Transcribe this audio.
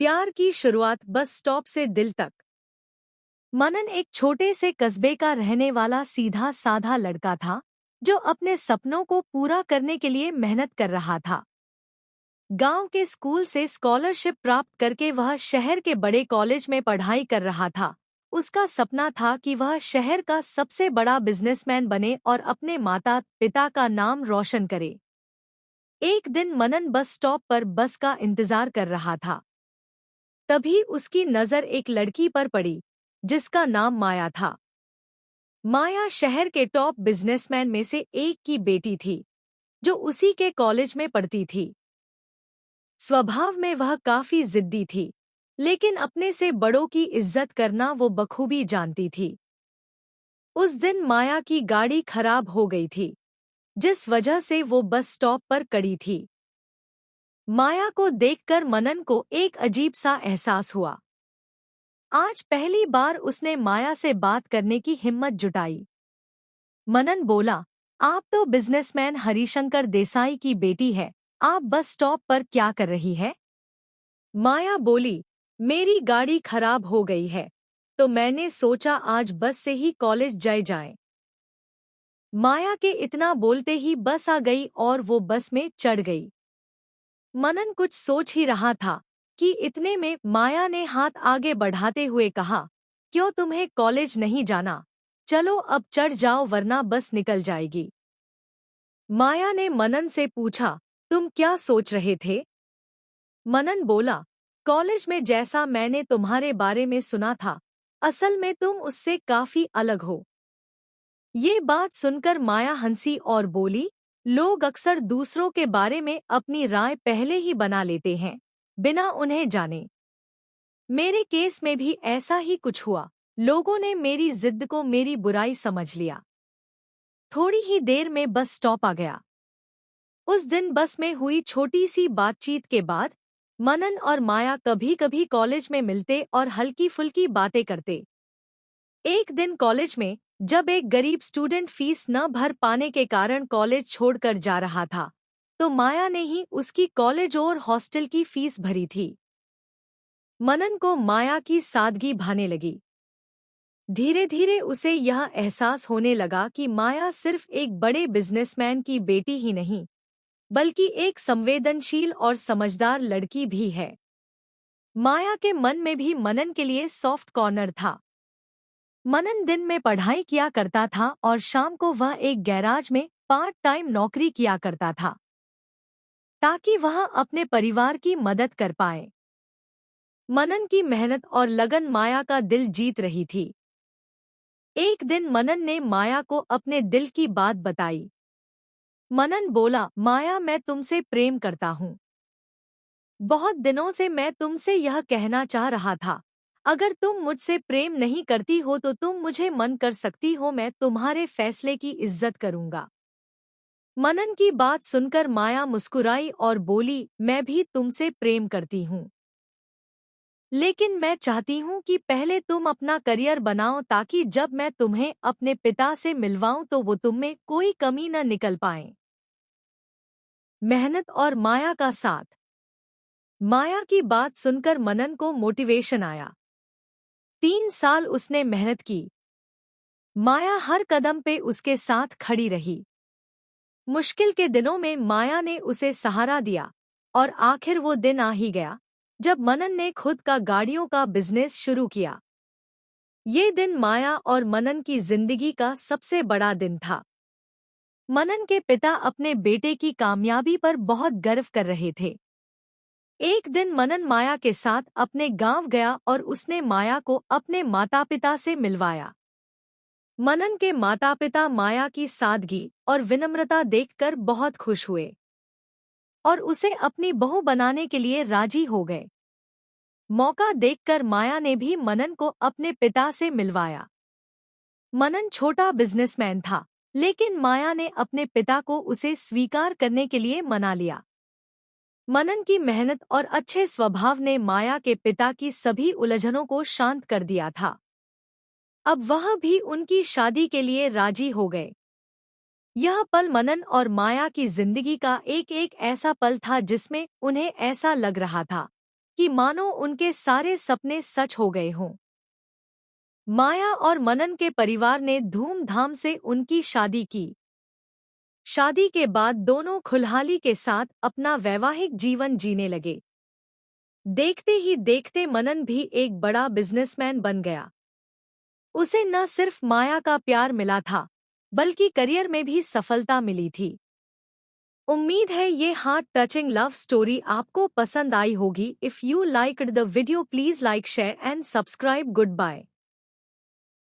प्यार की शुरुआत बस स्टॉप से दिल तक। मनन एक छोटे से कस्बे का रहने वाला सीधा साधा लड़का था जो अपने सपनों को पूरा करने के लिए मेहनत कर रहा था। गांव के स्कूल से स्कॉलरशिप प्राप्त करके वह शहर के बड़े कॉलेज में पढ़ाई कर रहा था। उसका सपना था कि वह शहर का सबसे बड़ा बिजनेसमैन बने और अपने माता पिता का नाम रोशन करे। एक दिन मनन बस स्टॉप पर बस का इंतजार कर रहा था। तभी उसकी नजर एक लड़की पर पड़ी जिसका नाम माया था। माया शहर के टॉप बिजनेसमैन में से एक की बेटी थी जो उसी के कॉलेज में पढ़ती थी। स्वभाव में वह काफी जिद्दी थी, लेकिन अपने से बड़ों की इज्जत करना वो बखूबी जानती थी। उस दिन माया की गाड़ी खराब हो गई थी, जिस वजह से वो बस स्टॉप पर खड़ी थी। माया को देखकर मनन को एक अजीब सा एहसास हुआ। आज पहली बार उसने माया से बात करने की हिम्मत जुटाई। मनन बोला, आप तो बिजनेसमैन हरिशंकर देसाई की बेटी है, आप बस स्टॉप पर क्या कर रही है? माया बोली, मेरी गाड़ी खराब हो गई है, तो मैंने सोचा आज बस से ही कॉलेज जाएं। माया के इतना बोलते ही बस आ गई और वो बस में चढ़ गई। मनन कुछ सोच ही रहा था कि इतने में माया ने हाथ आगे बढ़ाते हुए कहा, क्यों तुम्हें कॉलेज नहीं जाना? चलो अब चढ़ जाओ वरना बस निकल जाएगी। माया ने मनन से पूछा, तुम क्या सोच रहे थे? मनन बोला, कॉलेज में जैसा मैंने तुम्हारे बारे में सुना था, असल में तुम उससे काफी अलग हो। ये बात सुनकर माया हंसी और बोली, लोग अक्सर दूसरों के बारे में अपनी राय पहले ही बना लेते हैं, बिना उन्हें जाने। मेरे केस में भी ऐसा ही कुछ हुआ। लोगों ने मेरी जिद को मेरी बुराई समझ लिया। थोड़ी ही देर में बस स्टॉप आ गया। उस दिन बस में हुई छोटी सी बातचीत के बाद मनन और माया कभी कभी कॉलेज में मिलते और हल्की फुल्की बातें करते। एक दिन कॉलेज में जब एक गरीब स्टूडेंट फीस न भर पाने के कारण कॉलेज छोड़कर जा रहा था, तो माया ने ही उसकी कॉलेज और हॉस्टल की फीस भरी थी। मनन को माया की सादगी भाने लगी। धीरे धीरे उसे यह एहसास होने लगा कि माया सिर्फ एक बड़े बिजनेसमैन की बेटी ही नहीं, बल्कि एक संवेदनशील और समझदार लड़की भी है। माया के मन में भी मनन के लिए सॉफ्ट कॉर्नर था। मनन दिन में पढ़ाई किया करता था और शाम को वह एक गैराज में पार्ट टाइम नौकरी किया करता था, ताकि वह अपने परिवार की मदद कर पाए। मनन की मेहनत और लगन माया का दिल जीत रही थी। एक दिन मनन ने माया को अपने दिल की बात बताई। मनन बोला, माया मैं तुमसे प्रेम करता हूँ। बहुत दिनों से मैं तुमसे यह कहना चाह रहा था, अगर तुम मुझसे प्रेम नहीं करती हो तो तुम मुझे मन कर सकती हो, मैं तुम्हारे फैसले की इज्जत करूँगा। मनन की बात सुनकर माया मुस्कुराई और बोली, मैं भी तुमसे प्रेम करती हूँ, लेकिन मैं चाहती हूँ कि पहले तुम अपना करियर बनाओ ताकि जब मैं तुम्हें अपने पिता से मिलवाऊं तो वो तुम में कोई कमी न निकल पाए। मेहनत और माया का साथ। माया की बात सुनकर मनन को मोटिवेशन आया। 3 साल उसने मेहनत की। माया हर कदम पे उसके साथ खड़ी रही। मुश्किल के दिनों में माया ने उसे सहारा दिया और आखिर वो दिन आ ही गया जब मनन ने खुद का गाड़ियों का बिजनेस शुरू किया। ये दिन माया और मनन की जिंदगी का सबसे बड़ा दिन था। मनन के पिता अपने बेटे की कामयाबी पर बहुत गर्व कर रहे थे। एक दिन मनन माया के साथ अपने गांव गया और उसने माया को अपने माता पिता से मिलवाया। मनन के माता पिता माया की सादगी और विनम्रता देखकर बहुत खुश हुए और उसे अपनी बहू बनाने के लिए राजी हो गए। मौका देखकर माया ने भी मनन को अपने पिता से मिलवाया। मनन छोटा बिजनेसमैन था, लेकिन माया ने अपने पिता को उसे स्वीकार करने के लिए मना लिया। मनन की मेहनत और अच्छे स्वभाव ने माया के पिता की सभी उलझनों को शांत कर दिया था। अब वह भी उनकी शादी के लिए राजी हो गए। यह पल मनन और माया की जिंदगी का एक एक ऐसा पल था जिसमें उन्हें ऐसा लग रहा था कि मानो उनके सारे सपने सच हो गए हों। माया और मनन के परिवार ने धूमधाम से उनकी शादी की। शादी के बाद दोनों खुशहाली के साथ अपना वैवाहिक जीवन जीने लगे। देखते ही देखते मनन भी एक बड़ा बिजनेसमैन बन गया। उसे न सिर्फ माया का प्यार मिला था, बल्कि करियर में भी सफलता मिली थी। उम्मीद है ये हार्ट टचिंग लव स्टोरी आपको पसंद आई होगी। If you liked the video please like share and subscribe. Good bye.